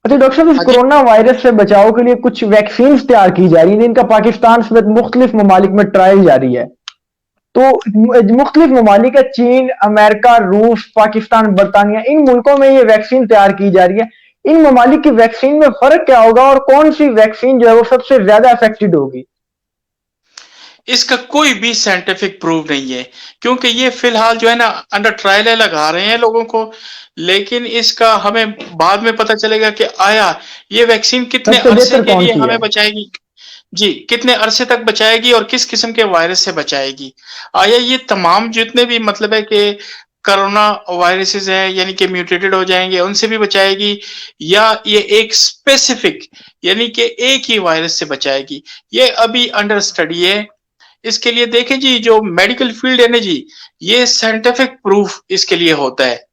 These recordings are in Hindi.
अच्छा डॉक्टर साहब, इस हाँ जी। कोरोना वायरस से बचाव के लिए कुछ वैक्सीन तैयार की जा रही हैं जिनका पाकिस्तान समेत मुख्तलिफ ममालिक में ट्रायल जारी है। तो मुख्तलिफ ममालिक है, चीन, अमेरिका, रूस, पाकिस्तान, बरतानिया, इन मुल्कों में ये वैक्सीन तैयार की जा रही है। इन ममालिक की वैक्सीन में फर्क क्या होगा और कौन सी वैक्सीन जो है वो सबसे ज्यादा इफेक्टिव होगी? इसका कोई भी साइंटिफिक प्रूव नहीं है, क्योंकि ये फिलहाल जो है ना अंडर ट्रायल लगा रहे हैं लोगों को। लेकिन इसका हमें बाद में पता चलेगा कि आया ये वैक्सीन कितने सबसे अरसे बेहतर के कौन लिए सी हमें है? बचाएगी। जी, कितने अरसे तक बचाएगी और किस किस्म के वायरस से बचाएगी। आया ये तमाम जितने भी मतलब है कि कोरोना वायरसेस हैं यानी कि म्यूटेटेड हो जाएंगे उनसे भी बचाएगी, या ये एक स्पेसिफिक यानी कि एक ही वायरस से बचाएगी, ये अभी अंडर स्टडी है। इसके लिए देखें जी, जो मेडिकल फील्ड है ना जी, ये साइंटिफिक प्रूफ इसके लिए होता है।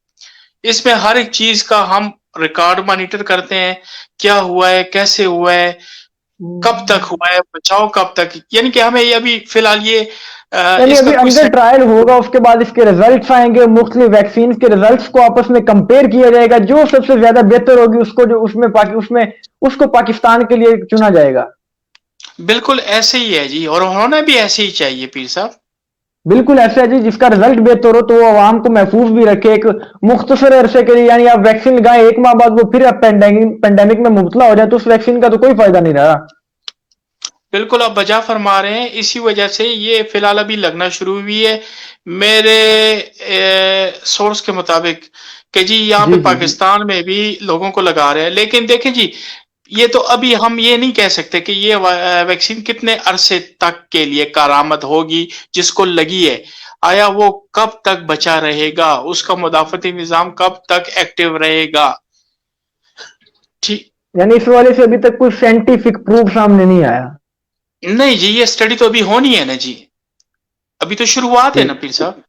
इसमें हर एक चीज का हम रिकॉर्ड मॉनिटर करते हैं, क्या हुआ है, कैसे हुआ है, कब तक हुआ है, बचाव कब तक, यानी कि हमें ये अभी फिलहाल ये यानी इसका अभी कोई अंडर ट्रायल होगा, उसके बाद इसके रिजल्ट्स आएंगे, मुख्तलिफ वैक्सीन के रिजल्ट्स को आपस में कंपेयर किया जाएगा, जो सबसे ज्यादा बेहतर होगी उसको जो उसमें उसको पाकिस्तान के लिए चुना जाएगा। बिल्कुल ऐसे ही है जी, और होना भी ऐसे ही चाहिए पीर साहब। बिल्कुल ऐसा है जी, जिसका रिजल्ट बेहतर हो तो वो आवाम को महफूज भी रखे एक मुख्तसर अरसे के लिए। यानी आप वैक्सीन लगाए, एक माह बाद वो फिर पेंडेमिक में मुबतला हो जाए तो उस वैक्सीन का तो कोई फायदा नहीं रहा। बिल्कुल आप बजा फरमा रहे हैं, इसी वजह से ये फिलहाल अभी लगना शुरू हुई है मेरे सोर्स के मुताबिक कि जी यहाँ पे जी जी जी। पाकिस्तान में भी लोगों को लगा रहे हैं। लेकिन देखें जी, ये तो अभी हम ये नहीं कह सकते कि ये वैक्सीन कितने अरसे तक के लिए कारामद होगी जिसको लगी है। आया वो कब तक बचा रहेगा, उसका मुदाफती निजाम कब तक एक्टिव रहेगा। ठीक। यानी इस वाले से अभी तक कोई साइंटिफिक प्रूफ सामने नहीं आया। नहीं जी, ये स्टडी तो अभी होनी है ना जी, अभी तो शुरुआत है ना ठीक। पीर साहब।